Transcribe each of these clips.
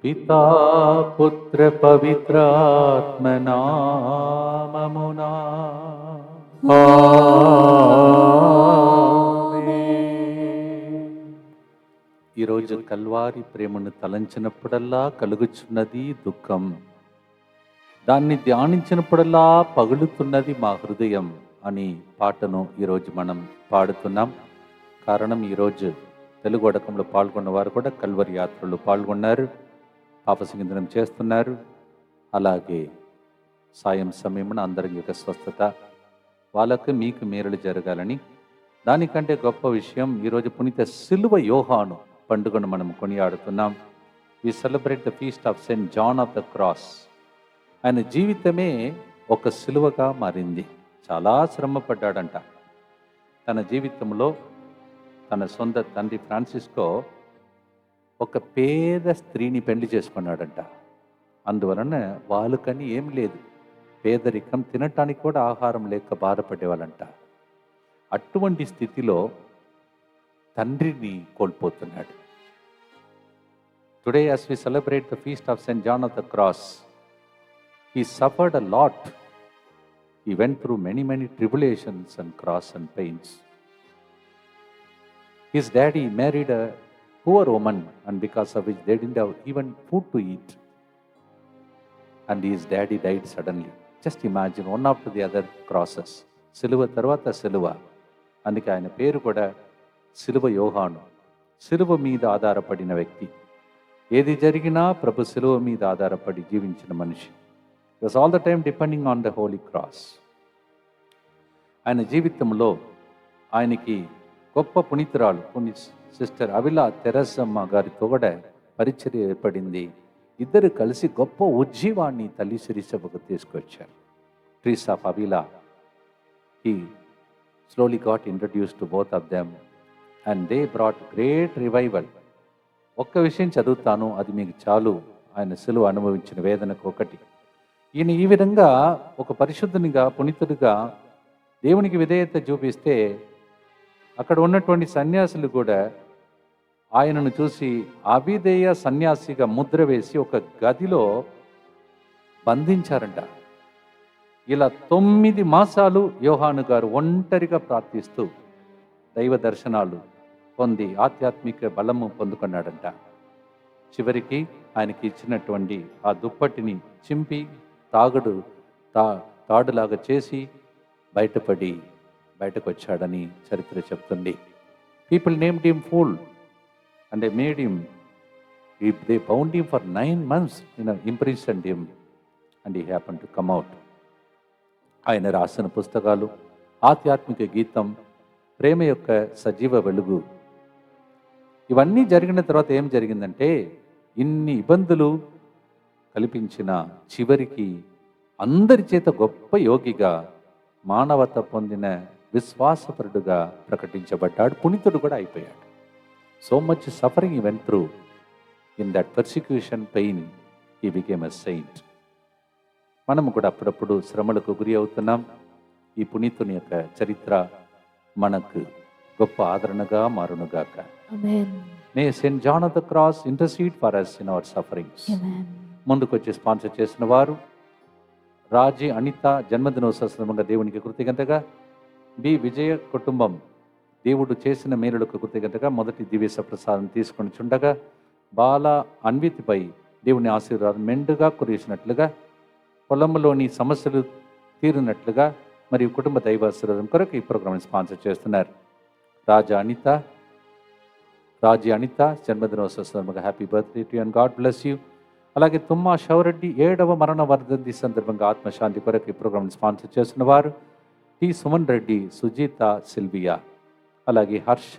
పితా పుత్ర పవిత్రాత్మ నామమునా ఈరోజు కల్వారి ప్రేమను తలంచినప్పుడల్లా కలుగుచున్నది దుఃఖం, దాన్ని ధ్యానించినప్పుడల్లా పగులుతున్నది మా హృదయం అని పాటను ఈరోజు మనం పాడుతున్నాం. కారణం, ఈరోజు తెలుగు అడకంలో పాల్గొన్న వారు కూడా కల్వరి యాత్రలో పాల్గొన్నారు, పాపసంగీతం చేస్తున్నారు. అలాగే సాయం సమయమున అందరి యొక్క స్వస్థత, వాళ్ళకు మీకు మేలులు జరగాలని, దానికంటే గొప్ప విషయం ఈరోజు పునీత సిలువ యోహాను పండుగను మనం కొనియాడుతున్నాం. We celebrate the feast of saint John of the cross. ఆయన జీవితమే ఒక సిలువగా మారింది. చాలా శ్రమపడ్డాడంట. తన జీవితంలో తన సొంత తండ్రి ఫ్రాన్సిస్కో ఒక పేద స్త్రీని పెళ్లి చేసుకున్నాడంట. అందువలన వాళ్ళకని ఏం లేదు, పేదరికం, తినటానికి కూడా ఆహారం లేక బాధపడేవాళ్ళంట. అటువంటి స్థితిలో తండ్రిని కోల్పోతున్నాడు. Today as we celebrate the feast of saint John of the cross, he suffered a lot. He went through many tribulations and cross and pains. His daddy married a poor woman, and because of which they didn't have even food to eat. And his daddy died suddenly. Just imagine, one after the other crosses. సిలువ తర్వాత సిలువ. అందుకే ఆయన పేరు కూడా సిలువ యోహాను. సిలువ మీద ఆధారపడిన వ్యక్తి. ఏది జరిగినా ప్రభు సిలువ మీద ఆధారపడి జీవించిన మనిషి. He was all the time depending on the holy cross. ఆయన జీవితంలో ఆయనకి గొప్ప పునీతురాలు సిస్టర్ అవిలా తెరసమ్మ గారితో కూడా పరిచర్య ఏర్పడింది. ఇద్దరు కలిసి గొప్ప ఉజ్జీవాన్ని తల్లి సిరిసభకు తీసుకొచ్చారు. Trees of Avila, he slowly got introduced to both of them and they brought great revival. ఒక్క విషయం చదువుతాను, అది మీకు చాలు. ఆయన సిలువ అనుభవించిన వేదనకు ఒకటి. ఈయన ఈ విధంగా ఒక పరిశుద్ధునిగా, పునీతుడిగా దేవునికి విధేయత చూపిస్తే అక్కడ ఉన్నటువంటి సన్యాసులు కూడా ఆయనను చూసి అవిధేయ సన్యాసిగా ముద్ర వేసి ఒక గదిలో బంధించారంట. ఇలా 9 మాసాలు యోహాను గారు ఒంటరిగా ప్రార్థిస్తూ దైవ దర్శనాలు పొంది ఆధ్యాత్మిక బలము పొందుకున్నాడంట. చివరికి ఆయనకి ఇచ్చినటువంటి ఆ దుప్పటిని చింపి తాడులాగా చేసి బయటకు వచ్చాడని చరిత్ర చెప్తుంది. People named him pool and they made him, they bound him for 9 months, imprisoned him and he happen to come out. ఆయన రాసిన పుస్తకాలు, ఆధ్యాత్మిక గీతం, ప్రేమ యొక్క సజీవ వెలుగు, ఇవన్నీ జరిగిన తర్వాత ఏం జరిగిందంటే, ఇన్ని ఇబ్బందులు కల్పించిన చివరికి అందరి చేత గొప్ప యోగిగా, మానవత పొందిన విశ్వాసపరుడుగా ప్రకటించబడ్డాడు. పునీతుడు కూడా అయిపోయాడు. So much suffering he went through. In that persecution pain he became a saint. మనము కూడా అప్పుడప్పుడు శ్రమలకు గురి అవుతున్నాం. ఈ పునీతుని యొక్క చరిత్ర మనకు గొప్ప ఆదరణగా మారునుగాక. May saint John of the cross intercede for us in our sufferings. ముందుకొచ్చి స్పాన్సర్ చేసిన వారు రాజీ అనిత, జన్మదినోత్సవ సందర్భంగా దేవునికి కృతజ్ఞతగా. బి విజయ కుటుంబం దేవుడు చేసిన మేలులకు కృతజ్ఞతగా మొదటి దివ్య ప్రసాదం తీసుకొని చుండగా, బాల అన్వితిపై దేవుని ఆశీర్వాదం మెండుగా కురిసినట్లుగా, పొలంలోని సమస్యలు తీరినట్లుగా మరియు కుటుంబ దైవాశీర్వాదం కొరకు ఈ ప్రోగ్రామ్ని స్పాన్సర్ చేస్తున్నారు. రాజీ అనిత జన్మదినోత్సవ సందర్భంగా happy birthday to you and God bless you. అలాగే తుమ్మా శివరెడ్డి 7వ మరణ వర్ధంతి సందర్భంగా ఆత్మశాంతి కొరకు ఈ ప్రోగ్రామ్ని స్పాన్సర్ చేస్తున్న వారు టి సుమన్ రెడ్డి, సుజీత, సిల్వియా. అలాగే హర్ష,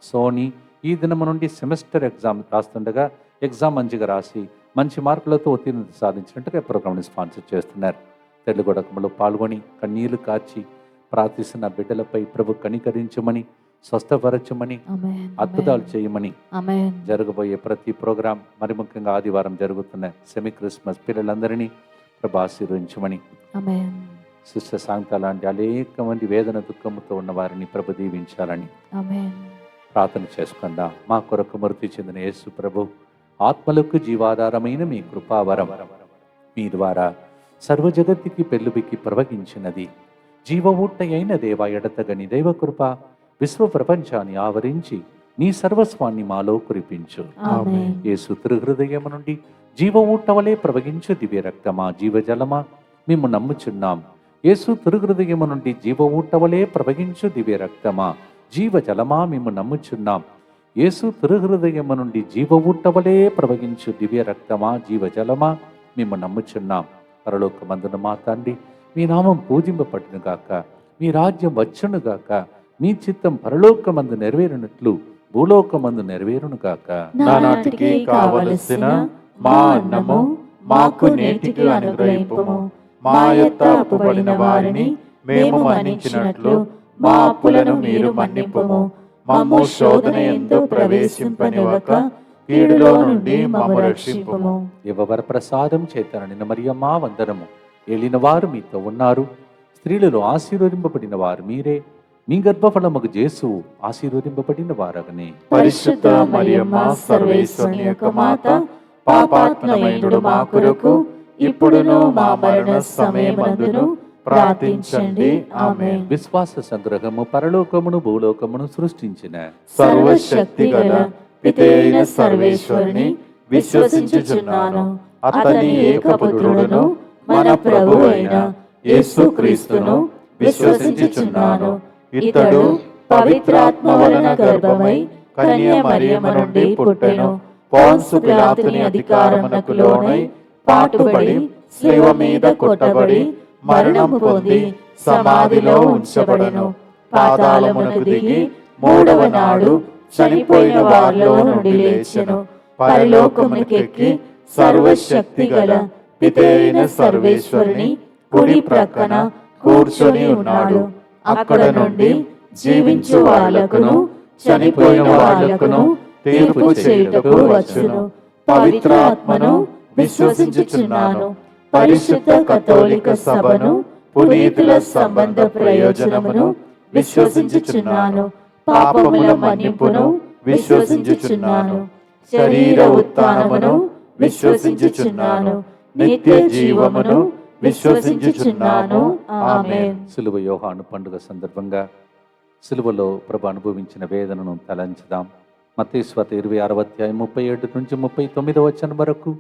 సోని ఈ దినము నుండి సెమిస్టర్ ఎగ్జామ్ రాస్తుండగా ఎగ్జామ్ మంచిగా రాసి మంచి మార్కులతో ఉత్తీర్ణత సాధించినట్టుగా ఈ ప్రోగ్రామ్ని స్పాన్సర్ చేస్తున్నారు. తెలుగుడకంలో పాల్గొని కన్నీళ్లు కార్చి ప్రార్థిస్తున్న బిడ్డలపై ప్రభు కనికరించమని, స్వస్థపరచమని, అద్భుతాలు చేయమని, జరగబోయే ప్రతి ప్రోగ్రాం, మరి ముఖ్యంగా ఆదివారం జరుగుతున్న సెమీ క్రిస్మస్ పిల్లలందరినీ ప్రభు ఆశీర్వదించమని, సిస్టర్ సాంగత లాంటి అనేక మంది వేదన దుఃఖముతో ఉన్న వారిని ప్రభు దీవించాలని ప్రార్థన చేసుకుందాం. మా కొరకు మృతి చెందిన యేసు ప్రభు ఆత్మలకు జీవాధారమైన మీ కృపావరం మీ ద్వారా సర్వజగత్తుకి పెళ్ళుబికి ప్రవహించినది. జీవ ఊట అయిన దేవ ఎడతగని దైవకృప విశ్వ ప్రపంచాన్ని ఆవరించి నీ సర్వస్వాన్ని మాలో కురిపించు. యేసు తిరుహృదయము నుండి జీవ ఊట వలె ప్రవహించు దివ్య రక్తమా, జీవజలమా మేము నమ్ముచున్నాం. యేసు తిరుహృదయము నుండి జీవ ఊట వలె ప్రవహించు దివ్య రక్తమా, జీవజలమా మేము నమ్ముచున్నాం. యేసు తిరుహృదయము నుండి జీవ ఊట వలె ప్రవహించు దివ్య రక్తమా, జీవజలమా మేము నమ్ముచున్నాం. పరలోకమందున మా తండ్రి, మీ నామం పూజింపబడునుగాక, మీ రాజ్యం వచ్చునుగాక, మీ చిత్తం పరలోకమందు నెరవేరునట్లు భూలోకమందు నెరవేరునుగాక. నానాటికి కావలసిన మా అన్నము మాకు నేటికి అనుగ్రహింపుము. మా యొద్ద అప్పుబడిన వారిని మేము మన్నించినట్లు మా అప్పులను మీరు మన్నింపుము. మమ్ము శోధన యందు ప్రవేశింపనివ్వక కీడులో నుండి మమ్ము రక్షింపుము. యువవర ప్రసాదం చేత నిన్న మరియమ్మా వందనము. ఏలిన వారు మీతో ఉన్నారు, స్త్రీలలో ఆశీర్వదింపబడిన వారు మీరే, మీ గర్భఫలముకు యేసు ఆశీర్వదింపబడిన వారగనే. పరిశుద్ధ మరియమ్మ సర్వేశ్వరుని యొక్క మాత, పాపాత్ములైన మా కొరకు ఇప్పుడును మా మరణ సమయమందును ప్రార్థించండి. ఆమేన్. విశ్వాస సంగ్రహము పరలోకమును భూలోకమును సృష్టించిన సర్వశక్తి గల పితైన సర్వేశ్వరుని విశ్వసించుచున్నాను. అతని ఏకపుత్రుడును మన ప్రభువు అయిన యేసుక్రీస్తును విశ్వసించుచున్నాను. ఇతడు పవిత్రాత్మ వలన గర్భమై కన్య మరియమ్మ నుండి పుట్టెను. పోన్సు పిలాతుని అధికారమునకు లోనై పాటుబడి శిలువ మీద కొట్టబడి మరణం పొంది సమాధిలో ఉంచబడెను. పాతాళమునకు దిగి మూడవ నాడు చనిపోయిన వారిలో నుండి లేచెను. పరలోకమునకెక్కి సర్వశక్తి గల పితైన సర్వేశ్వరుని కుడి ప్రక్కన కూర్చొని ఉన్నాడు. అక్కడ నుండి జీవించు వాళ్ళకును చనిపోయిన వాళ్ళకును తీర్పు చేయుటకు వచ్చును. పవిత్రాత్మను విశ్వసించుచున్నాను. పరిశుద్ధ కథోలిక సభను, పునీతుల సంబంధ ప్రయోజనమును విశ్వసించుచున్నాను. పాపముల మన్నింపును విశ్వసించుచున్నాను. శరీర ఉత్థానమును విశ్వసించుచున్నాను. నిత్య జీవమును విశ్వసించుచున్నాను. ఆమేన్. సిలువ యోహాను పండుగ సందర్భంగా సిలువలో ప్రభు అనుభవించిన వేదనను తలంచుదాం. మత్తయి సువార్త 26వ అధ్యాయం 37 నుంచి 39వ వచనం వరకు.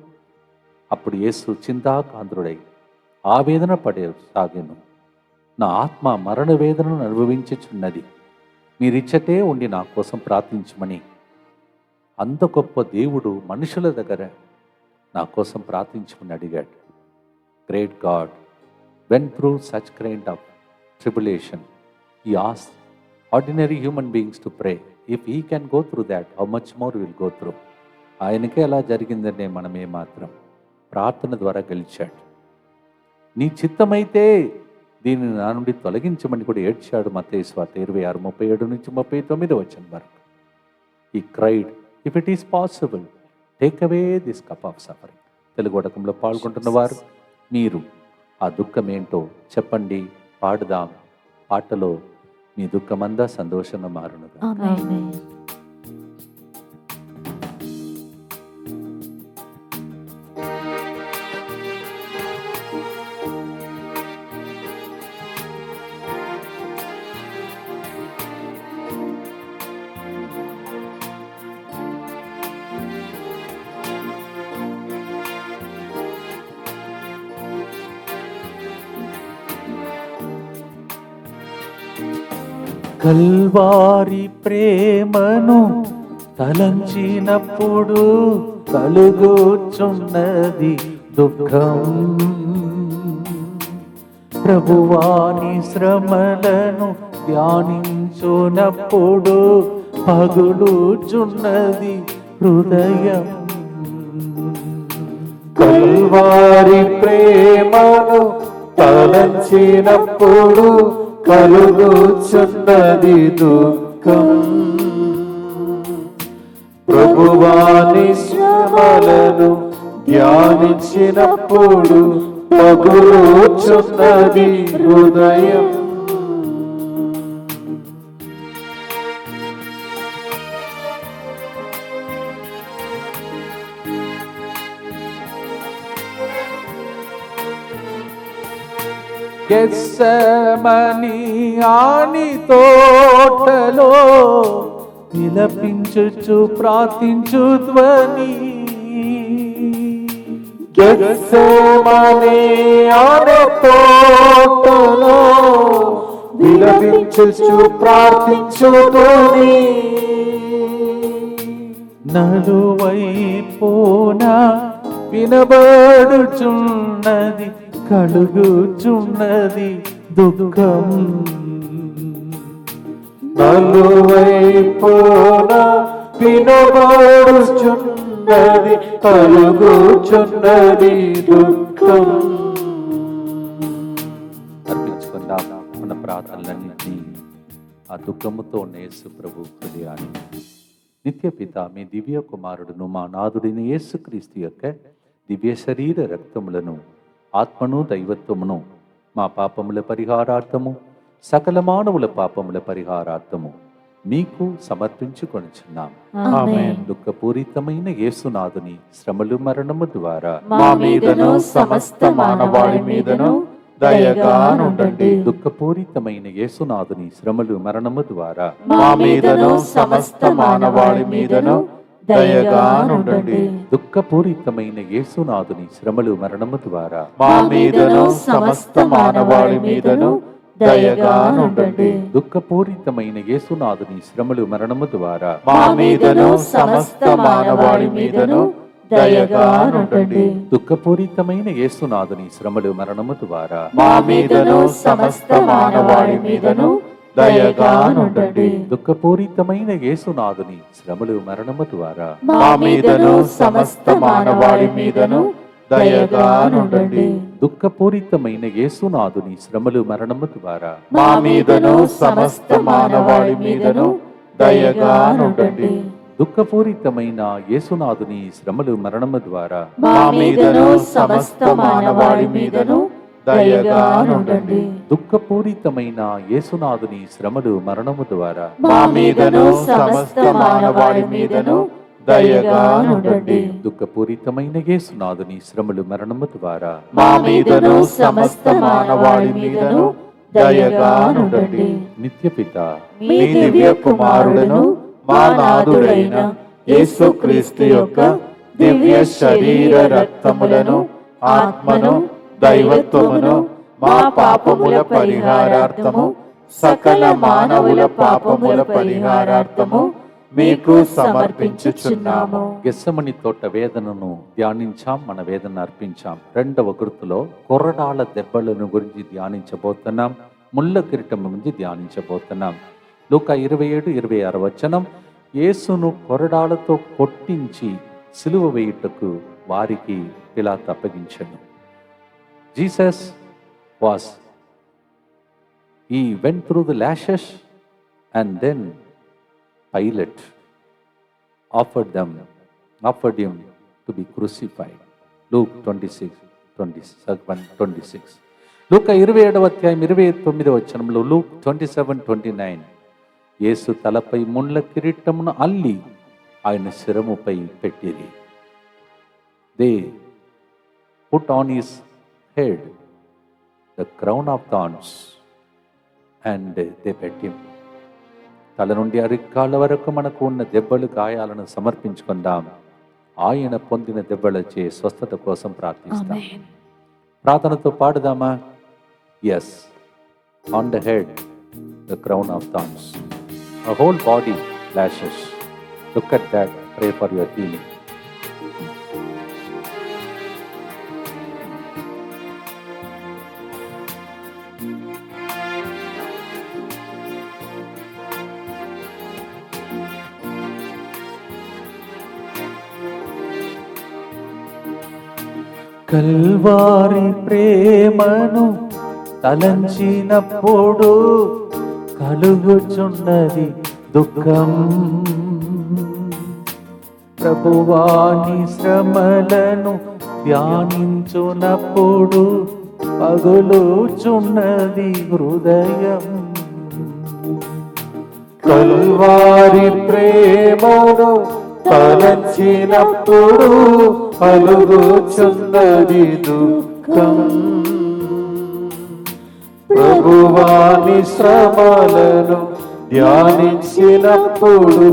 అప్పుడు యేసు చింతాకాంతుడై ఆవేదన పడే సాగెను. నా ఆత్మ మరణ వేదనను అనుభవించుచున్నది, మీరిచ్చటే ఉండి నా కోసం ప్రార్థించమని. అంత గొప్ప దేవుడు మనుషుల దగ్గర నా కోసం ప్రార్థించమని అడిగాడు. Great God went through such kind of tribulation. He asked ordinary human beings to pray. If he can go through that, how much more we will go through. ఆయనకే అలా జరిగిందనే మనమే మాత్రం ప్రార్థన ద్వారా గెలిచాడు. నీ చిత్తమైతే దీనిని నా నుండి తొలగించమని కూడా ఏడ్చాడు. మత్తయి సువార్త 26:37 నుంచి 39 వచనం వరకు. He cried, if it is possible, take away this cup of suffering. Telugu వడకంలో పాల్గొంటున్న వారు మీరు ఆ దుఃఖం ఏంటో చెప్పండి, పాడుదాం. పాటలో మీ దుఃఖమంతా సంతోషంగా మారునుగా. ఆమేన్. కల్వారి ప్రేమను తలంచినప్పుడు కలుగుచున్నది దుఃఖం. ప్రభువాని శ్రమలను ధ్యానించునప్పుడు పగులుచున్నది హృదయం. కల్వారి ప్రేమను తలంచినప్పుడు కలుగుచున్నది దుఃఖం. ప్రభువాని శ్రమలను ధ్యానించినప్పుడు పగులుచున్నది హృదయం. గెత్సెమనీ ఆని తోటలో విలపించుచు ప్రార్థించు ధ్వని. గెత్సెమనీ ఆని తోటలో విలపించుచు ప్రార్థించు ధ్వని. నలువైపున వినబడుచున్నది, కలుగుచున్నది దుఃఖం. నలువైపున వినబడుచున్నది, కలుగుచున్నది దుఃఖం. అర్పించుకుందాం మన ప్రార్థనలన్నింటినీ ఆ దుఃఖముతో ఉన్న యేసు ప్రభు హృదయాన్ని. నిత్య పిత, మీ దివ్య కుమారుడును మా నాథుడిని యేసుక్రీస్తు యొక్క దివ్య శరీర రక్తములను, ఆత్మను, దైవత్వమును మా పాపముల పరిహారార్థము, సకల మానవుల పాపముల పరిహారార్థము మీకు సమర్పించుకొనుచున్నాం. ఆమేన్. దుఃఖపూరితమైన యేసునాథుని శ్రమలు మరణము ద్వారా మా మీదను సమస్త మానవాళి మీదను దయగా నుండండి. దుఃఖపూరితమైన యేసునాథుని శ్రమలు మరణము ద్వారా మా మీదను సమస్త మానవాళి మీదను దయగా నుండండి. దుఃఖపూరితమైన యేసునాథుని శ్రమలు మరణము ద్వారా మా మీదను సమస్త మానవాళి మీదను దయగా నుండండి. దుఃఖపూరితమైన యేసునాథుని శ్రమలు మరణము ద్వారా మా మీదను సమస్త మానవాళి మీదను దయగా నుండండి. దుఃఖపూరితమైన యేసునాథుని శ్రమలు మరణము ద్వారా మా మీదను సమస్త మానవాళి మీదను దయగా నుండండి. దుఃఖపూరితమైన యేసునాథుని శ్రమలు మరణము ద్వారా మా మీదను సమస్త మానవాళి మీదను దయగా నుండండి. దుఃఖపూరితమైన యేసునాథుని శ్రమలు మరణము ద్వారా మా మీదను సమస్త మానవాళి మీదను దయగా నుండండి. దుఃఖపూరితమైన యేసునాథుని శ్రమలు మరణము ద్వారా మా మీదను సమస్త మానవాళి మీదను దయగా నుండండి. దుఃఖపూరితమైన యేసునాథుని శ్రమలు మరణము ద్వారా మా మీదను సమస్త మానవాళి మీదను దయగా నుండండి. దుఃఖపూరితమైన యేసునాథుని శ్రమలు మరణము ద్వారా మా మీదను సమస్త మానవాళి మీదను దయగా నుండండి. నిత్యపిత, మీ దివ్య కుమారుడును మా నాథుడైన యేసుక్రీస్తు యొక్క దివ్య శరీర రక్తములను, ఆత్మను, దైవత్వమును మా పాపముల పరిహారార్థము, సకల మానవుల పాపముల పరిహారార్థము మీకు సమర్పించుచున్నాము. గెత్సెమనీ తోట వేదనను ధ్యానించాం, మన వేదన అర్పించాం. రెండవ గుర్తులో కొరడాల దెబ్బలను గురించి ధ్యానించబోతున్నాం, ముళ్ళ కిరీటం గురించి ధ్యానించబోతున్నాం. లూకా 27-26 వచనం, యేసును కొరడాలతో కొట్టించి సిలువ వేయుటకు వారికి పిలాతు అప్పగించెను. Jesus he went through the lashes and then Pilate offered him to be crucified. Luke 26. లూకా 27-29 వచనంలో Luke 27-29, యేసు తలపై ముళ్ళ కిరీటమును అల్లి ఆయన శిరముపై పెట్టిరి. They put on his head the crown of thorns and they beat him. తల నుండి అరికాళ్ళ వరకు మనకు ఉన్న దెబ్బలు, గాయాలను సమర్పించుకుందాం. ఆయన పొందిన దెబ్బలచే స్వస్థత కోసం ప్రార్థిస్తాం. ప్రార్థనతో పాడుదామా? Yes, on the head the crown of thorns, a whole body lashes. Look at that, pray for your healing. Calvary ప్రేమను తలంచినప్పుడు కలుగుచున్నది దుఃఖం. ప్రభువాని శ్రమలను ధ్యానించునప్పుడు పగులుచున్నది హృదయం. కల్వారి ప్రేమను తలంచినప్పుడు కలుగుచున్నది దుఃఖం. ప్రభువాని శ్రమలను ధ్యానించినప్పుడు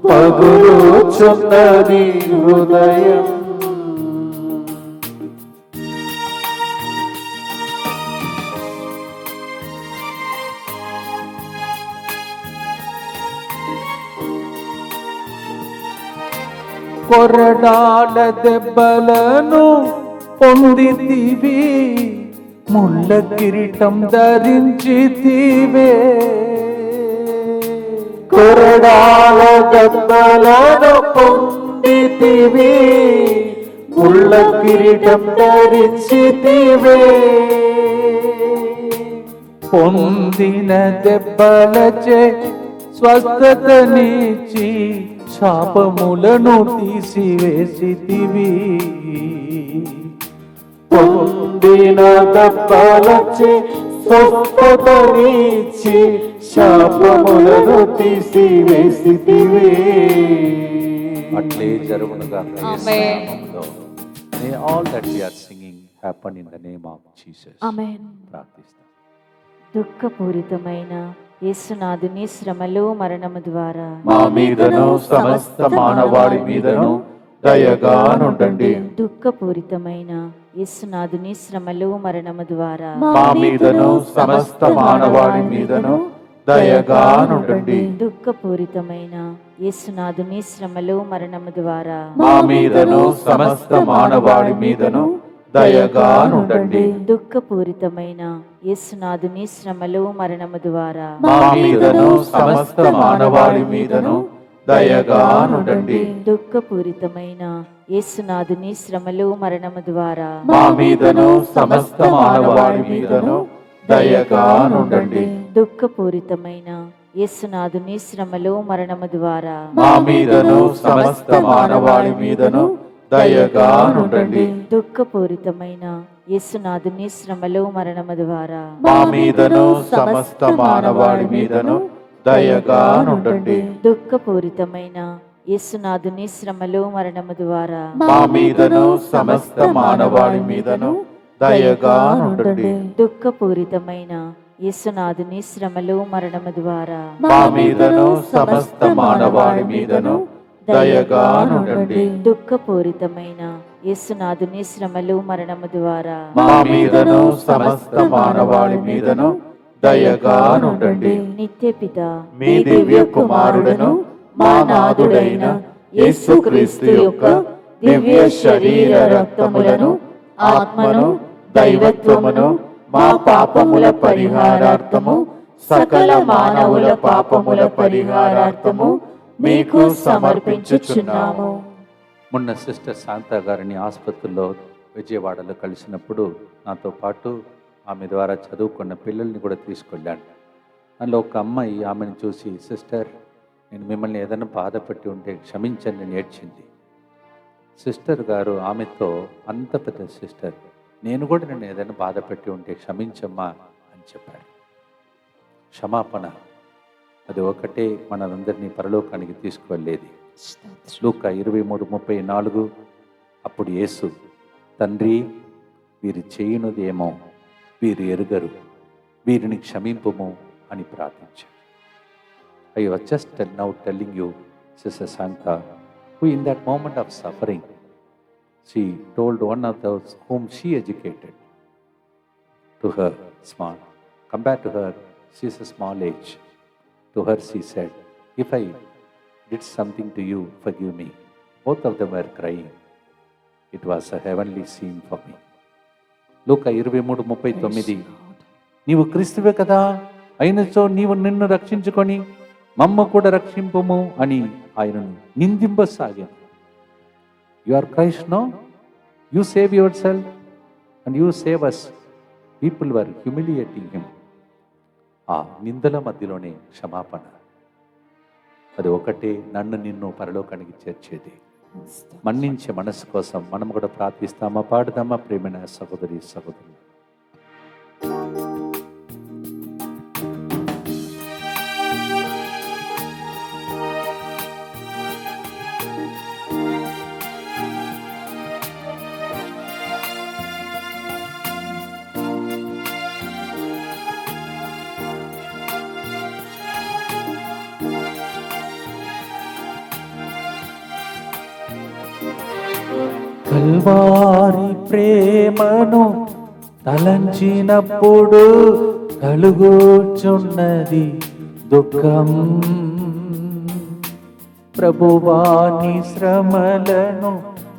పగులుచున్నది హృదయం. కొరడాల దెబ్బలను పొందితివి, ముళ్ళ కిరీటం ధరించితివే. కొరడాల దెబ్బలను పొందితివి, ముళ్ళ కిరీటం ధరించితివే. పొందిన దెబ్బలచే స్వస్థతనిచ్చి శాపములను తీసివేసితివి. పొందిన దెబ్బలచే స్వస్థతనిచ్చి శాపములను తీసివేసితివి. అట్లే జరుగునుగా. Amen. May all that we are singing happen in the name of Jesus. Amen. ప్రార్థిస్తాం. దుఃఖపూరితమైన యేసునాథుని శ్రమలు మరణము ద్వారా మా మీదను సమస్త మానవాళి మీదను దయగా నుండండి. దుఃఖపూరితమైన యేసునాథుని శ్రమలు మరణము ద్వారా మా మీదను సమస్త మానవాళి మీదను దయగా నుండండి. దుఃఖపూరితమైన యేసునాథుని శ్రమలు మరణము ద్వారా మా మీదను సమస్త మానవాళి మీదను దయగా నుండండి. దుఃఖపూరితమైన యేసునాథుని శ్రమలు మరణము ద్వారా మా మీదను సమస్త మానవాళి మీదను దయగా నుండండి. దుఃఖపూరితమైన యేసునాథుని శ్రమలు మరణము ద్వారా మా మీదను సమస్త మానవాళి మీదను దయగా నుండండి. దుఃఖపూరితమైన యేసునాథుని శ్రమలు మరణము ద్వారా మా మీదను సమస్త మానవాళి మీదను దయగా నుండండి. దుఃఖపూరితమైన యేసునాథుని శ్రమలు మరణము ద్వారా మా మీదను సమస్త మానవాళి మీదను దయగా నుండండి. దుఃఖపూరితమైన యేసునాథుని శ్రమలు మరణము ద్వారా మా మీదను సమస్త మానవాళి మీదను దయగా నుండండి. దుఃఖపూరితమైన యేసునాథుని శ్రమలు మరణము ద్వారా మా మీదను సమస్త మానవాళి మీదను దయగా నుండండి. దుఃఖపూరితమైన యేసునాథుని శ్రమలు మరణము ద్వారా మా మీదను సమస్త మానవాళి మీదను దయగా నుండండి. నిత్యపిత మీ దివ్య కుమారుడను మా నాథుడైన యేసుక్రీస్తు యొక్క దివ్య శరీర రక్తములను ఆత్మను దైవత్వమును మా పాపముల పరిహారార్థము సకల మానవుల పాపముల పరిహారార్థము మీకు సమర్పించుచున్నాము. మొన్న సిస్టర్ శాంతా గారిని ఆసుపత్రిలో విజయవాడలో కలిసినప్పుడు నాతో పాటు ఆమె ద్వారా చదువుకున్న పిల్లల్ని కూడా తీసుకెళ్ళాను. అందులో ఒక అమ్మాయి ఆమెను చూసి, సిస్టర్ నేను మిమ్మల్ని ఏదైనా బాధపెట్టి ఉంటే క్షమించండి అని ఏడ్చింది. సిస్టర్ గారు ఆమెతో, అంత పెద్ద సిస్టర్, నేను కూడా నేను ఏదైనా బాధపెట్టి ఉంటే క్షమించమ్మా అని చెప్పారు. క్షమాపణ అది ఒకటే మనందరినీ పరలోకానికి తీసుకువెళ్ళేది. లూకా 23:34 అప్పుడు యేసు, తండ్రి వీరు చేయునదేమో వీరు ఎరుగరు, వీరిని క్షమింపుము అని ప్రార్థించారు. I was just now telling you, Sister Santa, who in that moment of suffering, she told one of those whom she educated to her small, compared to her, she is a small age. To her she said, if I did something to you, forgive me. Both of them were crying. It was a heavenly scene for me. లూకా 23:39 నీవు క్రీస్తువే కదా, అయినచో నీవు నిన్ను రక్షించుకొని మమ్మ కూడా రక్షింపము అని ఆయనను నిందింపసాగాను. You are Christ no, you save yourself and you save us. People were humiliating him. ఆ నిందల మధ్యలోనే క్షమాపణ, అది ఒకటే నన్ను నిన్ను పరలోకానికి చేర్చేది. మన్నించే మనసు కోసం మనం కూడా ప్రార్థిస్తామా, పాడుదామా ప్రేమైన సహోదరి సహోదరు. కల్వారి ప్రేమను తలంచినప్పుడు కలుగుచున్నది దుఃఖం. ప్రభువాని శ్రమలను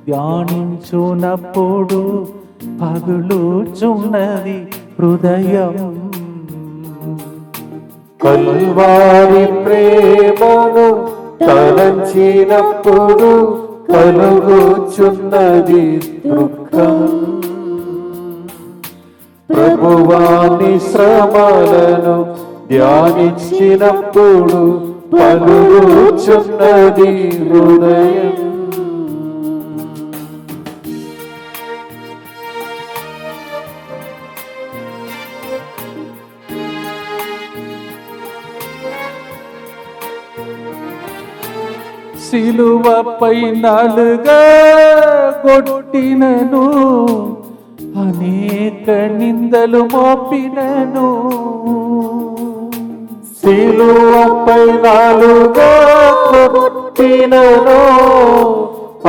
ధ్యానించునప్పుడు పగులుచున్నది హృదయం. కల్వారి ప్రేమను తలంచినప్పుడు కలుగుచున్నది దుఃఖం. ప్రభువాని శ్రమలను ధ్యానించినప్పుడు పలుకుచున్నది హృదయం. సిలువపై నలుగా కొట్టినను, అనేక నిందలు మోపినను. సిలువపై నాలుగా కొట్టినను,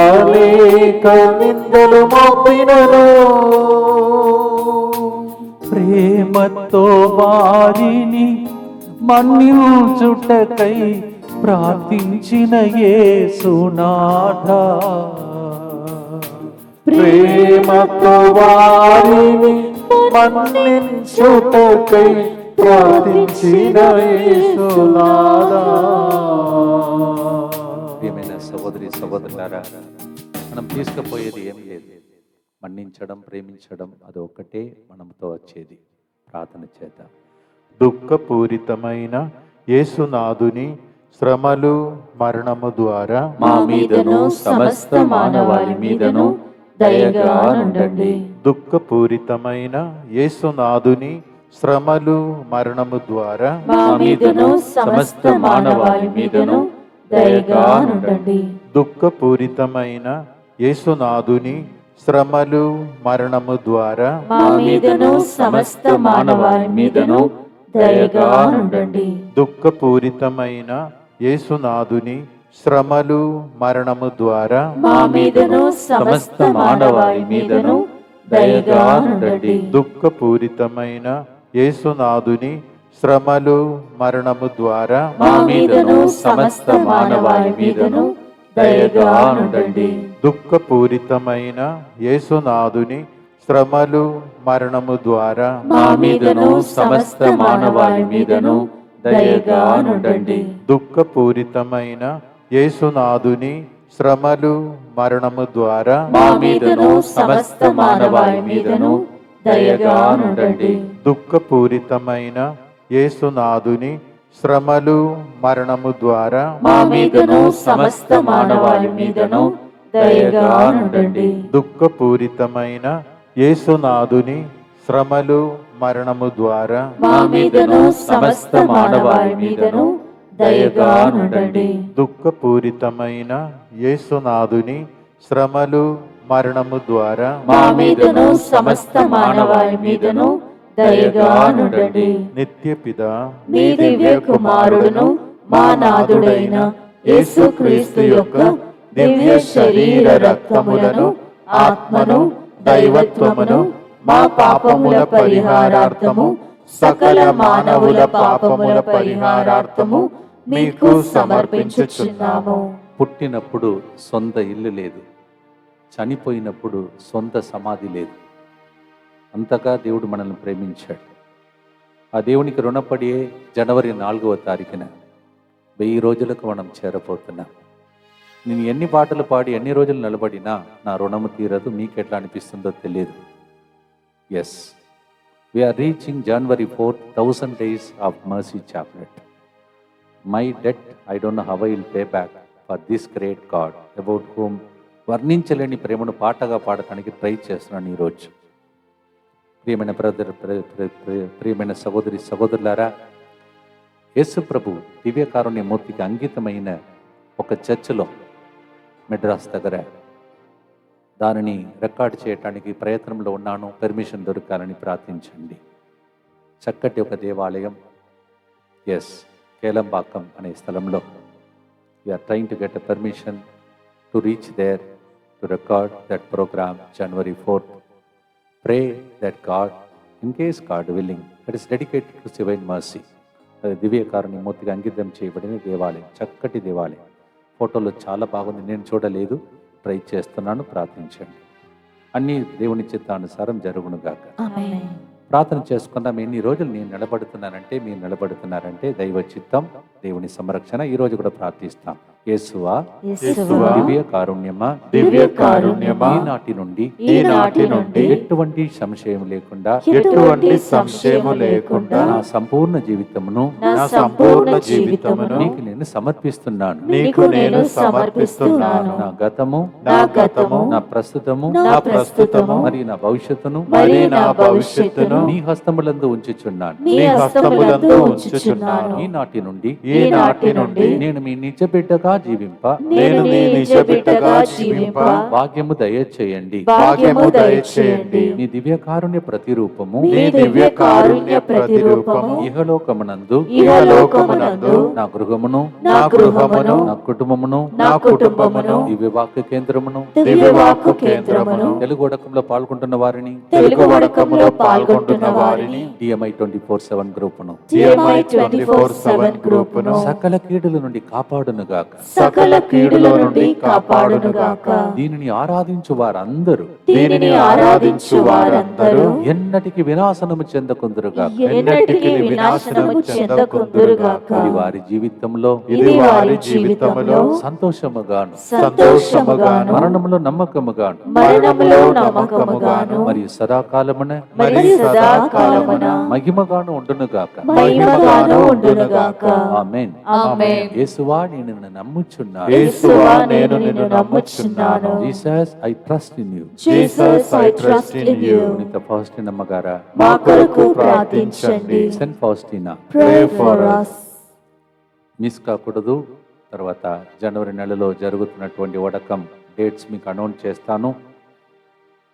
అనేక నిందలు మోపినను. ప్రేమతో వారిని మన్నించుటకై ప్రార్థించిన యేసునాథా. ప్రేమతో వారిని మన్నించుటకై ప్రార్థించిన యేసునాథా. ప్రియమైన సహోదరి సహోదరులారా, మనం తీసుకుపోయేది ఏం లేదు. మన్నించడం, ప్రేమించడం అది ఒక్కటే మనతో వచ్చేది. ప్రార్థన చేద్దాం. దుఃఖపూరితమైన యేసునాథుని శ్రమలు మరణము ద్వారా మా మీదను సమస్త మానవాళి మీదను దయగా నుండండి. దుఃఖపూరితమైన యేసునాథుని శ్రమలు మరణము ద్వారా మా మీదను సమస్త మానవాళి మీదను దయగా నుండండి. దుఃఖపూరితమైన యేసునాథుని శ్రమలు మరణము ద్వారా మా మీదను సమస్త మానవాళి మీదను దయగా నుండండి. దుఃఖపూరితమైన యేసునాథుని శ్రమలు మరణము ద్వారా మా మీదను సమస్త మానవాళి మీదను దయగా నుండండి. దుఃఖపూరితమైన యేసునాథుని శ్రమలు మరణము ద్వారా మా మీదను సమస్త మానవాళి మీదను దయగా నుండండి. దుఃఖపూరితమైన యేసునాథుని శ్రమలు మరణము ద్వారా మా మీదను సమస్త మానవాళి మీదను దయగా నుండండి. దుఃఖపూరితమైన యేసునాథుని శ్రమలు మరణము ద్వారా మా మీదను సమస్త మానవాళి మీదను దయగా నుండండి. దుఃఖపూరితమైన యేసునాథుని శ్రమలు మరణము ద్వారా మా మీదను సమస్త మానవాళి మీదను దయగా నుండండి. దుఃఖపూరితమైన యేసునాథుని శ్రమలు మరణము ద్వారా మా మీదను సమస్త మానవాళి మీదను దయగా నుండండి. దుఃఖపూరితమైన యేసునాథుని శ్రమలు మరణము ద్వారా మా మీదను సమస్త మానవాళి మీదను దయగా నుండండి. నిత్యపిత మీ దివ్య కుమారుడును మా నాథుడైన యేసుక్రీస్తు యొక్క దివ్య శరీర రక్తములను, ఆత్మను, దైవత్వమును మా పాపముల పరిహారార్థము, సకల మానవుల పాపముల పరిహారార్థము మీకు సమర్పించుచున్నాము. పుట్టినప్పుడు సొంత ఇల్లు లేదు, చనిపోయినప్పుడు సొంత సమాధి లేదు. అంతగా దేవుడు మనల్ని ప్రేమించాడు. ఆ దేవునికి రుణపడి జనవరి 4వ తారీఖున 1000 రోజులకు మనం చేరబోతున్నాం. నేను ఎన్ని పాటలు పాడి ఎన్ని రోజులు నిలబడినా నా రుణము తీరదు. మీకు ఎట్లా అనిపిస్తుందో తెలియదు. Yes, we are reaching January 4th, 1000 days of mercy chaplet. My debt, I don't know how I will pay back for this great God, about whom వర్ణించలేని ప్రేమను పాటగా పాడటానికి ట్రై చేస్తున్నాను ఈరోజు. ప్రియమైన ప్రియమైన సహోదరి సహోదరులారా, యేసు ప్రభు దివ్యకారుణ్య మూర్తికి అంకితమైన ఒక చర్చిలో మెడ్రాస్ దగ్గర దానిని రికార్డ్ చేయటానికి ప్రయత్నంలో ఉన్నాను. పర్మిషన్ దొరకాలని ప్రార్థించండి. చక్కటి ఒక దేవాలయం, ఎస్, కేలంబాకం అనే స్థలంలో we are trying to get a permission to reach there to record that program January 4th. Pray that God, in case God willing, that is dedicated to divine mercy. అది దివ్య కారుణ్యమూర్తిగా అంకితం చేయబడిన దేవాలయం, చక్కటి దేవాలయం. ఫోటోలో చాలా బాగుంది, నేను చూడలేదు, ట్రై చేస్తున్నాను, ప్రార్థించండి. అన్నీ దేవుని చిత్తానుసారం జరుగునుగాక. ఆమేన్. ప్రార్థన చేసుకుందాం. ఎన్ని రోజులు నేను నిలబడుతున్నానంటే మీరు నిలబడుతున్నారంటే దైవ చిత్తం, దేవుని సంరక్షణ. ఈ రోజు కూడా ప్రార్థిస్తాం. యేసువా, యేసువా, దివ్య కారుణ్యమా, దివ్య కారుణ్యమా, ఈనాటి నుండి ఈనాటి ఎటువంటి సంశయం లేకుండా ఎటువంటి సంశయము లేకుండా నా సంపూర్ణ జీవితమును నా సంపూర్ణ జీవితమును నీకు నేను సమర్పిస్తున్నాను. నీకు నేను సమర్పిస్తున్నాను. నా గతము, నా గతము, నా ప్రస్తుతము, నా ప్రస్తుతము, మరియు నా భవిష్యత్తును మరి నా భవిష్యత్తును నీ హస్తములందు ఉంచుచున్నాను. నీ హస్తములందు ఉంచుచున్నాను. ఈనాటి నుండి ఈనాటి నుండి నేను మీ నిజ బిడ్డగా జీవింప నేను నీ నిజ బిడ్డగా జీవింప భాగ్యము దయచేయండి. భాగ్యము దయచేయండి. నీ దివ్య కారుణ్య ప్రతిరూపము నీ దివ్య కారుణ్య ప్రతిరూపము ఇహలోకమునందు ఇహలోకమునందు నా గృహమును, నా గృహమును, నా కుటుంబమును, నా కుటుంబమును, దివ్య వాక్య కేంద్రమును, దివ్య వాక్కు కేంద్రమును, తెలుగు వడకంలో పాల్గొంటున్న వారిని, తెలుగు వడకంలో పాల్గొంటున్న వారిని, DMI 24/7 గ్రూపును, DMI 24/7 గ్రూపును, సకల కీడుల నుండి కాపాడునుగాక. సకల కీడుల నుండి కాపాడునుగాక. దీనిని ఆరాధించు వారందరూ దీనిని ఆరాధించు వారందరూ ఎన్నటికి వినాశనము చెందకుందురుగాక. ఎన్నటికీ వినాశనము చెందకుందురుగాక. ఇది వారి జీవితంలో ఇది వారి జీవితంలో సంతోషముగాను, సంతోషముగాను, మరణములో నమ్మకముగాను, మరణములో నమ్మకముగాను, మరియు సదాకాలమున మరియు సదాకాలమున మహిమగాను ఉండునుగాక. మహిమగాను ఉండునుగాక. ఆమేన్. ఆమేన్. యేసువా, నేను నిన్ను నమ్ముచున్నాను. యేసువా, నేను నిన్ను నమ్ముచున్నాను. Jesus, I trust in you. Jesus, I trust in you. పునీత ఫౌస్టినా అమ్మగారా, మా కొరకు ప్రార్థించండి. Saint Faustina, pray for us. Miss కాకూడదు. తర్వాత జనవరి నెలలో జరుగుతున్నటువంటి వడకం డేట్స్ మీకు అనౌన్స్ చేస్తాను.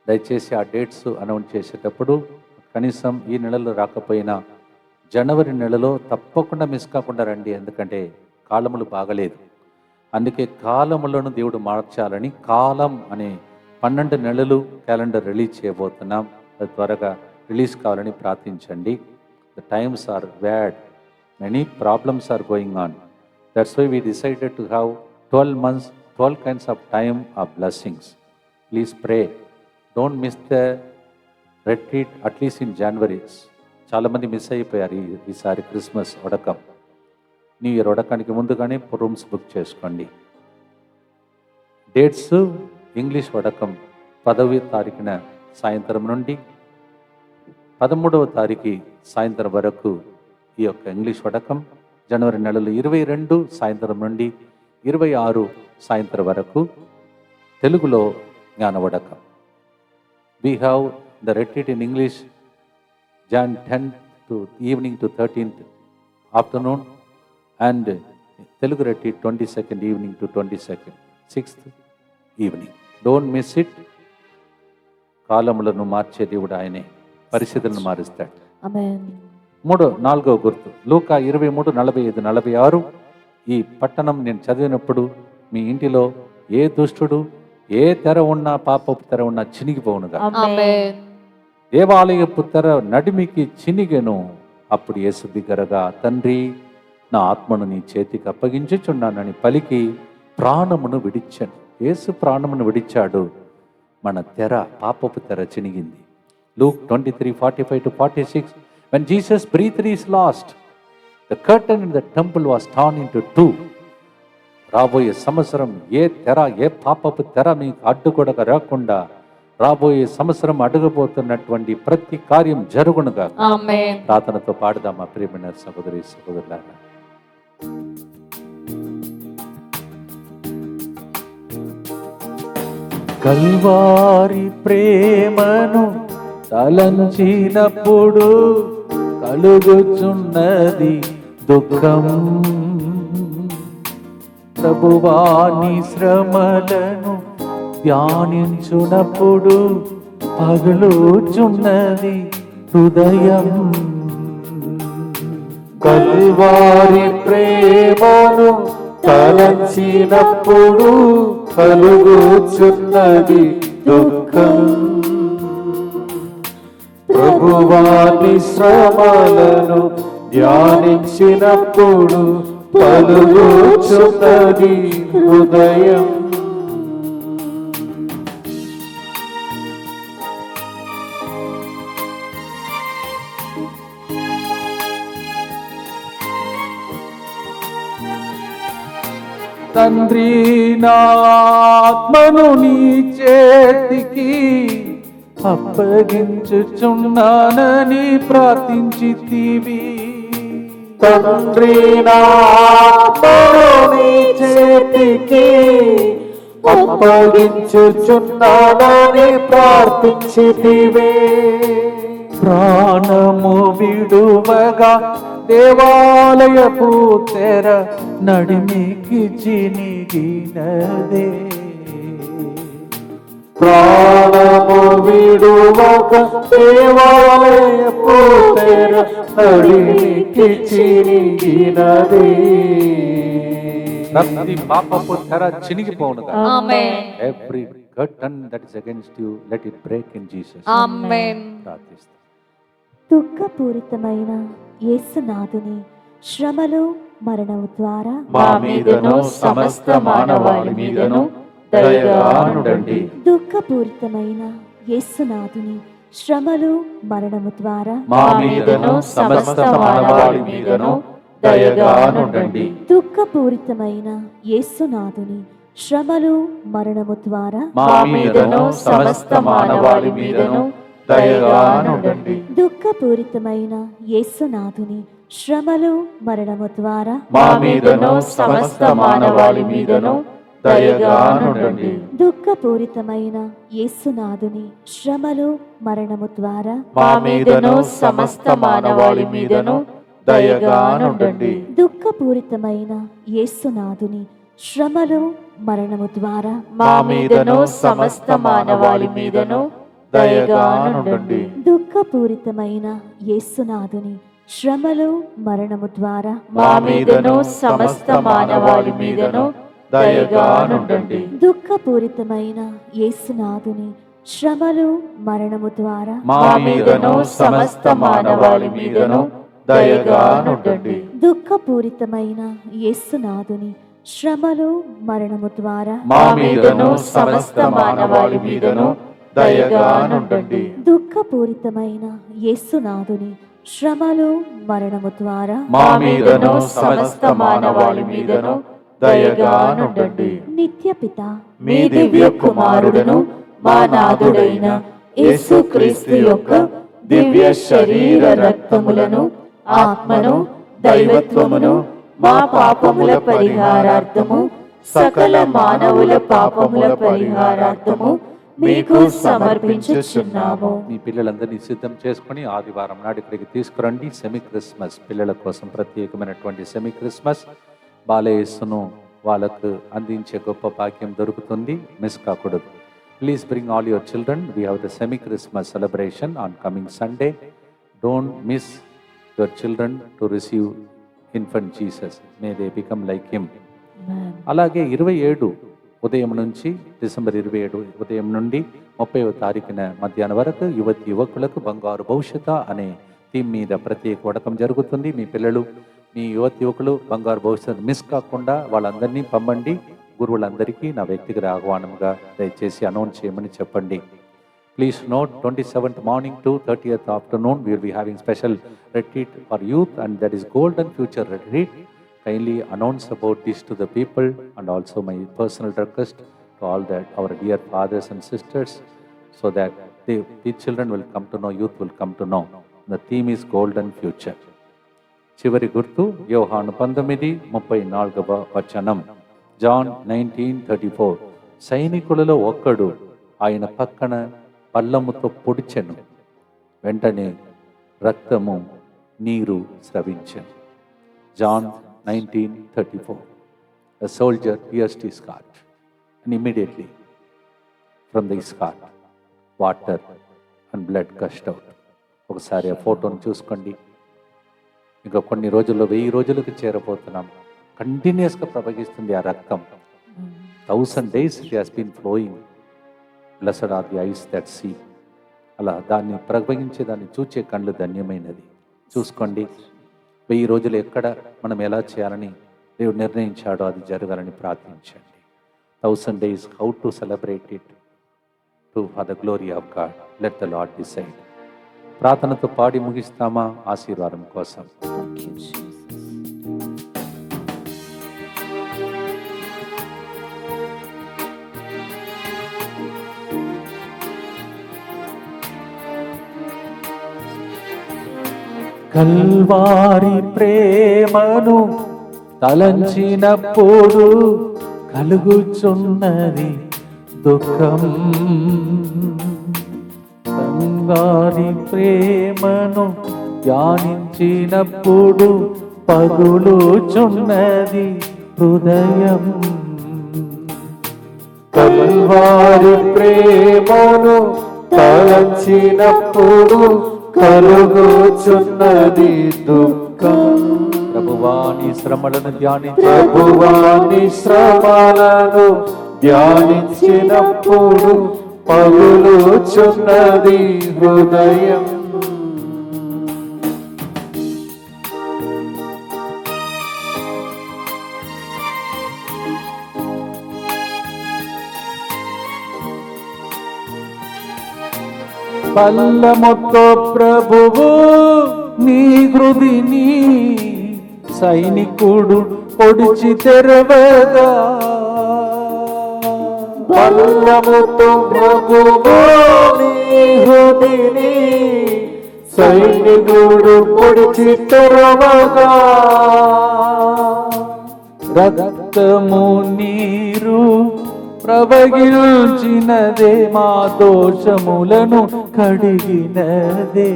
దయచేసి ఆ డేట్స్ అనౌన్స్ చేసేటప్పుడు కనీసం ఈ నెలలో రాకపోయినా జనవరి నెలలో తప్పకుండా మిస్ కాకుండా రండి. ఎందుకంటే కాలములు బాగలేదు. అందుకే కాలములను దేవుడు మార్చాలని కాలం అనే 12 నెలలు క్యాలెండర్ రిలీజ్ చేయబోతున్నాం. అది త్వరగా రిలీజ్ కావాలని ప్రార్థించండి. The times are bad, many problems are going on. That's why we decided to have 12 months, 12 kinds of time of blessings. Please pray. Don't miss the retreat at least in January. చాలామంది miss అయిపోయారు ఈసారి Christmas వడకం. New year వడకానికి ముందుగానే rooms book చేసుకోండి. Dates English వడకం 10వ తారీఖున సాయంత్రం నుండి 13వ తారీఖు సాయంత్రం వరకు ఈ యొక్క ఇంగ్లీష్ వడకం. జనవరి నెలలో 22 సాయంత్రం నుండి 26 సాయంత్రం వరకు తెలుగులో జ్ఞాన వడకం. We have the retreat in English Jan 10th to evening to 13th afternoon, and Telugu retreat 22nd evening to 22nd 6th evening. Don't miss it. కాలములను మార్చే దేవుడు ఆయనే, పరిస్థితులను మారుస్తాడు. ఆమేన్. 4వ గుర్తు లూకా 23:45-46. ఈ పట్టణం నేను చదివినప్పుడు మీ ఇంటిలో ఏ దుష్టుడు ఏ తెర ఉన్నా, పాపపు తెర ఉన్నా చినిగిపోవునుగా. ఆమేన్. దేవాలయపు తెర నడిమికి చినిగెను. అప్పుడు యేసు బిగ్గరగా, తండ్రి, నా ఆత్మను నీ చేతికి అప్పగించుచున్నానని పలికి ప్రాణమును విడిచాను. యేసు ప్రాణమును విడిచాడు. మన తెర, పాపపు తెర చినిగింది. Luke 23:45-46. When Jesus breathed his last, the curtain in the temple was torn into two. రాబోయే సంవత్సరం ఏ తెర, ఏ పాపపు తెర మీకు అడ్డుకొడక రాకుండా రాబోయే సంవత్సరం అడుగబోతున్నటువంటి ప్రతి కార్యం జరుగునుగా. ఆమేన్. ప్రార్థనతో పాడుదామా ప్రియమైన సహోదరి సహోదరులారా. కల్వారి ప్రేమను తలంచినప్పుడు కలుగుచున్నది దుఃఖం. ప్రభువాని శ్రమలను ధ్యానించునప్పుడు పగులుచున్నది హృదయం. కల్వారి ప్రేమను తలంచినప్పుడు కలుగుచున్నది దుఃఖం. ప్రభువాని శ్రమలను ధ్యానించినప్పుడు పలుగుచున్నది హృదయం. తండ్రి నాత్మను నీ చేతికి అప్పగించుచున్నానని ప్రార్థించితివి. తండ్రి నాత్మను నీ చేతికి అప్పగించుచున్నానని ప్రార్థించితివే. ప్రాణము విడువగా దేవాలయపు తెర నడిమికి చినిగినదే. ప్రాణము విడువక దేవాలయపు తెర నడిమికి చినిగినదే. ప్రతి పాపపు తెర చినిగిపోనుగా. ఆమేన్. Every curtain that is against you, let it break in Jesus. ఆమేన్. ప్రార్థిస్తాం. దుఃఖపూరితమైన యేసునాథుని శ్రమలు మరణము ద్వారా మా మీదను సమస్త మానవాళి మీదను దయగా నుండండి. దుఃఖపూరితమైన యేసునాథుని శ్రమలు మరణము ద్వారా మా మీదను సమస్త మానవాళి మీదను దయగా నుండండి. దుఃఖపూరితమైన యేసునాథుని శ్రమలు మరణము ద్వారా మా మీదను సమస్త మానవాళి మీదను దయగా నుండండి. దుఃఖపూరితమైన యేసునాథుని శ్రమలు మరణము ద్వారా మా మీదను సమస్త మానవాళి మీదను దయగా నుండండి. దుఃఖపూరితమైన యేసునాథుని శ్రమలు మరణము ద్వారా మా మీదను సమస్త మానవాళి మీదను దయగా నుండండి. దుఃఖపూరితమైన యేసునాథుని శ్రమలు మరణము ద్వారా మా మీదను సమస్త మానవాళి మీదను దయగా నుండండి. దుఃఖపూరితమైన యేసునాథుని శ్రమలు మరణము ద్వారా మా మీదను సమస్త మానవాళి మీదను దయగా నుండండి. దుఃఖపూరితమైన యేసునాథుని శ్రమలు మరణము ద్వారా మా మీదను సమస్త మానవాళి మీదను దయగా నుండండి. దుఃఖపూరితమైన యేసునాథుని శ్రమలు మరణము ద్వారా మా మీదను సమస్త మానవాళి మీదను దయగా నుండండి. దుఃఖపూరితమైన యేసునాథుని శ్రమలు మరణము ద్వారా మా మీదను సమస్త మానవాళి మీదను దయగా నుండండి. నిత్యపిత మీ దివ్య కుమారుడును మా నాథుడైన యేసుక్రీస్తు యొక్క దివ్య శరీర రక్తములను ఆత్మను దైవత్వమును మా పాపముల పరిహారార్థము సకల మానవుల పాపముల పరిహారార్థము మీకు సమర్పించుచున్నాము. మీ పిల్లలందరినీ సిద్ధం చేసుకుని ఆదివారం నాడు ఇక్కడికి తీసుకురండి. సెమీ క్రిస్మస్ పిల్లల కోసం ప్రత్యేకమైనటువంటి సెమీ క్రిస్మస్ బాలయేసును వాళ్ళకు అందించే గొప్ప భాగ్యం దొరుకుతుంది. మిస్ కాకూడదు. Please bring all your children. We have the semi Christmas celebration on coming Sunday. Don't miss your children to receive infant Jesus. May they become like him. అలాగే 27 ఉదయం నుంచి డిసెంబర్ 27 ఉదయం నుండి 30వ తారీఖున మధ్యాహ్నం వరకు యువతి యువకులకు బంగారు భవిష్యత్తు అనే థీమ్ మీద ప్రత్యేక వడకం జరుగుతుంది. మీ పిల్లలు, మీ యువతి యువకులు బంగారు భవిష్యత్తు మిస్ కాకుండా వాళ్ళందరినీ పంపండి. గురువులందరికీ నా వ్యక్తిగత ఆహ్వానంగా దయచేసి అనౌన్స్ చేయమని చెప్పండి. Please note 27th morning to 30th afternoon we will be having special retreat for youth, and that is Golden Future Retreat. Kindly announce about this to the people, and also my personal request to all that our dear fathers and sisters, so that the children will come to know, youth will come to know. The theme is Golden Future. చివరి గుర్తు యోహాను 19:34 వచనం. John 19:34. సైనికులలో ఒక్కడు ఆయన పక్కన పల్లముతో పొడిచెను, వెంటనే రక్తము నీరు స్రవించెను. John 19:34. A soldier pierced his heart, and immediately from the heart water and blood gushed out. ఒకసారి ఆ ఫోటోను చూసుకోండి. ఇంకా కొన్ని రోజుల్లో 1000 రోజులకు చేరబోతున్నాం. కంటిన్యూస్గా ప్రవహిస్తుంది ఆ రక్తం. 1000 days it has been flowing. Blessed are the eyes that see. అలా దాన్ని ప్రవహించే దాన్ని చూచే కళ్ళు ధన్యమైనది. చూసుకోండి, 1000 రోజులు ఎక్కడ మనం ఎలా చేయాలని దేవుడు నిర్ణయించాడో అది జరగాలని ప్రార్థించండి. 1000 days, how to celebrate it for the glory of God. Let the Lord decide. ప్రార్థనతో పాడి ముగిస్తామా ఆశీర్వాదం కోసం. Thank you, Jesus. కల్వారి ప్రేమను తలంచినప్పుడు కలుగుచున్నది దుఃఖం. కల్వారి ప్రేమను ధ్యానించినప్పుడు పగులుచున్నది హృదయం. కల్వారి ప్రేమను తలచినప్పుడు కలుగుచున్నది దుఃఖం. ప్రభువాని శ్రమలను ప్రభువాని శ్రమలను ధ్యానించినప్పుడు పగులుచున్నది హృదయం. పల్లముతో ప్రభువు నీ హృదిని సైనికుడు పొడిచి తెరవగా. పల్లముతో ప్రభువు నీ హృదిని సైనికుడు పొడిచి తెరవగా. రక్తము నీరు ప్రవహించినదే, మా దోషములను కడిగినదే.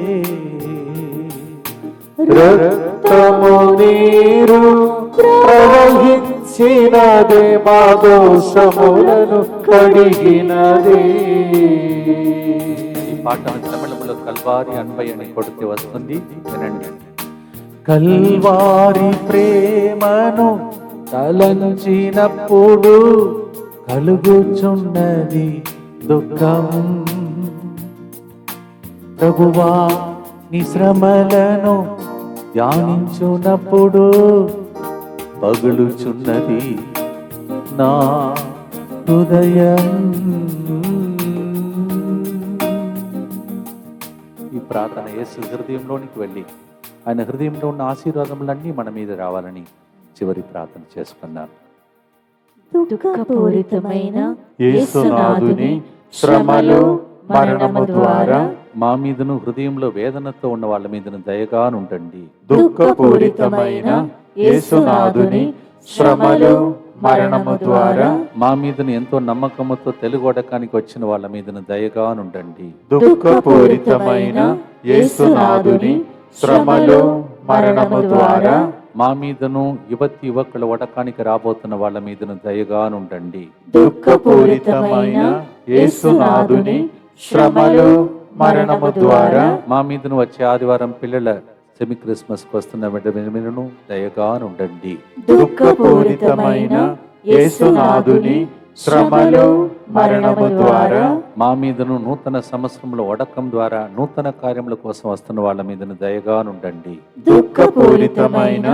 రక్తము నీరు ప్రవహించినదే, మా దోషములను కడిగినదే. ఈ పాఠం తమిళంలో కల్వారి అన్వయ అని కొడితే వస్తుంది, వినండి. కల్వారి ప్రేమను తలంచినప్పుడు కలుగుచున్నది దుఃఖం. ప్రభువా నీ శ్రమలను ధ్యానించునప్పుడు పగులుచున్నది నా హృదయం. ఈ ప్రార్థన యేసు హృదయంలోనికి వెళ్ళి ఆయన హృదయంలో ఉన్న ఆశీర్వాదములన్నీ మన మీద రావాలని చివరి ప్రార్థన చేసుకున్నాను. దుఃఖపూరితమైన యేసునాథుని శ్రమలు మరణము ద్వారా మా మీదను హృదయంలో వేదనతో ఉన్న వాళ్ళ మీదను దయగా ఉండండి. దుఃఖపూరితమైన యేసునాథుని శ్రమలు మరణము ద్వారా మా మీదను ఎంతో నమ్మకముతో తెలుగొడకానికి వచ్చిన వాళ్ళ మీదను దయగా ఉండండి. దుఃఖపూరితమైన యేసునాథుని శ్రమలు మరణము ద్వారా మా మీదను యువతి యువకుల వడకానికి రాబోతున్న వాళ్ళ మీదను దయగా ఉండండి. దుఃఖపూరితమైన యేసునాథుని శ్రమలు మరణము ద్వారా మా మీదను వచ్చే ఆదివారం పిల్లల సెమీ క్రిస్మస్ వస్తున్న మీదను దయగా ఉండండి. దుఃఖపూరితమైన యేసునాథుని శ్రమలు మరణము ద్వారా మా మీదను నూతన సంవత్సరంలో వడకం ద్వారా నూతన కార్యముల కోసం వస్తున్న వాళ్ళ మీదను దయగా ఉండండి. దుఃఖపూరితమైన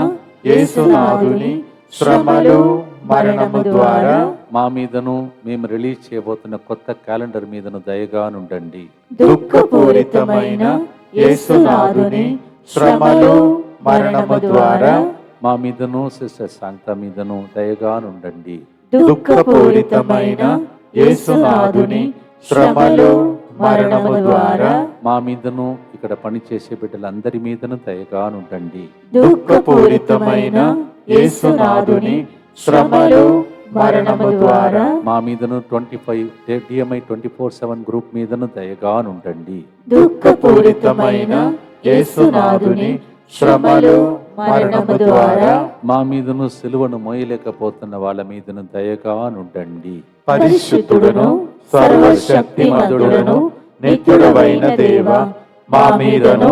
యేసునాథుని శ్రమలు మరణము ద్వారా మా మీదను మేము రిలీజ్ చేయబోతున్న కొత్త క్యాలెండర్ మీదను దయగా ఉండండి. దుఃఖపూరితమైన యేసునాథుని శ్రమలు మరణము ద్వారా మా మీదను సిస్టర్ శాంత మీదను దయగా ఉండండి. దుఃఖపూరితమైన యేసునాథుని శ్రమలు మరణము ద్వారా మా మీదను ఇక్కడ పనిచేసే బిడ్డలందరి మీదను దయగా ఉండండి. దుఃఖపూరితమైన యేసునాథుని శ్రమలు మరణము ద్వారా మా మీదను 25 DMI 24/7 గ్రూప్ మీదను దయగా ఉండండి. దుఃఖపూరితమైన యేసునాథుని శ్రమలు మరణము ద్వారా మా మీదను సిలువను మోయలేకపోతున్న వాళ్ళ మీదను దయగా ఉండండి. పరిశుద్ధుడును సర్వశక్తిమంతుడును నిత్యుడవైన దేవ, మా మీదను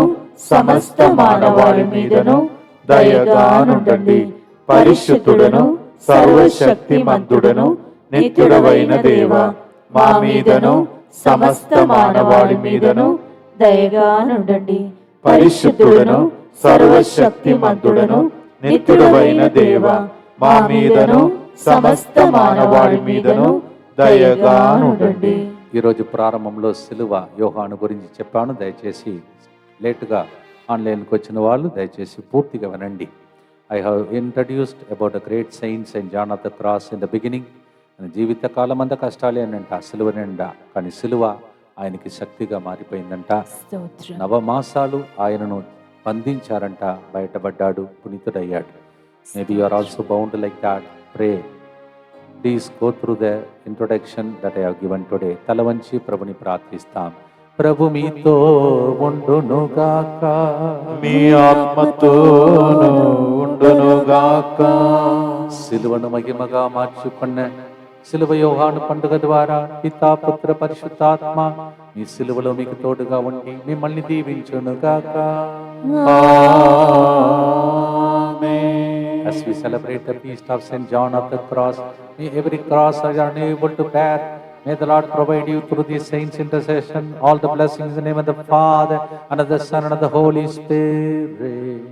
సమస్త మానవాళి మీదను దయగా నుండండి. పరిశుద్ధుడను సర్వశక్తిమంతుడను నిత్యుడవైన దేవ, మా మీదను సమస్త మానవాళి మీదను దయగా నుండండి. పరిశుద్ధుడను సర్వశక్తిమంతుడను నిత్యుడవైన దేవ, మా మీదను సమస్త మానవాళి మీదను దయగా నుండండి. ఈరోజు ప్రారంభంలో సిలువ యోహాను గురించి చెప్పాను. దయచేసి లేటుగా ఆన్లైన్కి వచ్చిన వాళ్ళు దయచేసి పూర్తిగా వినండి. I have introduced about the great saints and John of the Cross in the beginning. జీవితకాలం అంతా కష్టాలే అనంట, సిలువ నిండా. కానీ సిలువ ఆయనకి శక్తిగా మారిపోయిందంట. స్తోత్రం. నవమాసాలు ఆయనను బంధించారంట, బయటపడ్డాడు, పునీతుడయ్యాడు. Maybe you are also bound like that. Pray. Please go through the introduction that I have given today. తల వంచి ప్రభుని ప్రార్థిస్తాం. ప్రభు మీతో ఉండునుగాక, మీ ఆత్మతోను ఉండునుగాక. సిలువను మహిమగా మార్చుకున్న సిలువ యోహాను పండుగ ద్వారా పితా పుత్ర పరిశుద్ధాత్మ మీ సిలువలో మీకు తోడుగా ఉండి మిమ్మల్ని దీవించునుగాక. As we celebrate the feast of Saint John of the Cross, may every cross I are unable to bear, may the Lord provide you through these saints' intercession all the blessings in the name of the Father and of the Son and of the Holy Spirit.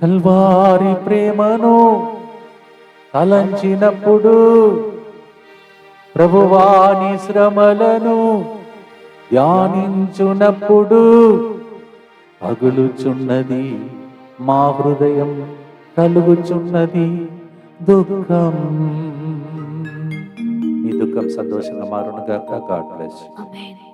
Calvary ప్రేమను తలంచినప్పుడు, ప్రభువాని శ్రమలను ధ్యానించునప్పుడు, పగులుచున్నది మా హృదయం, కలుగుచున్నది దుఃఖం. మీ దుఃఖం సంతోషంగా మారునుగాక. God bless you. Amen.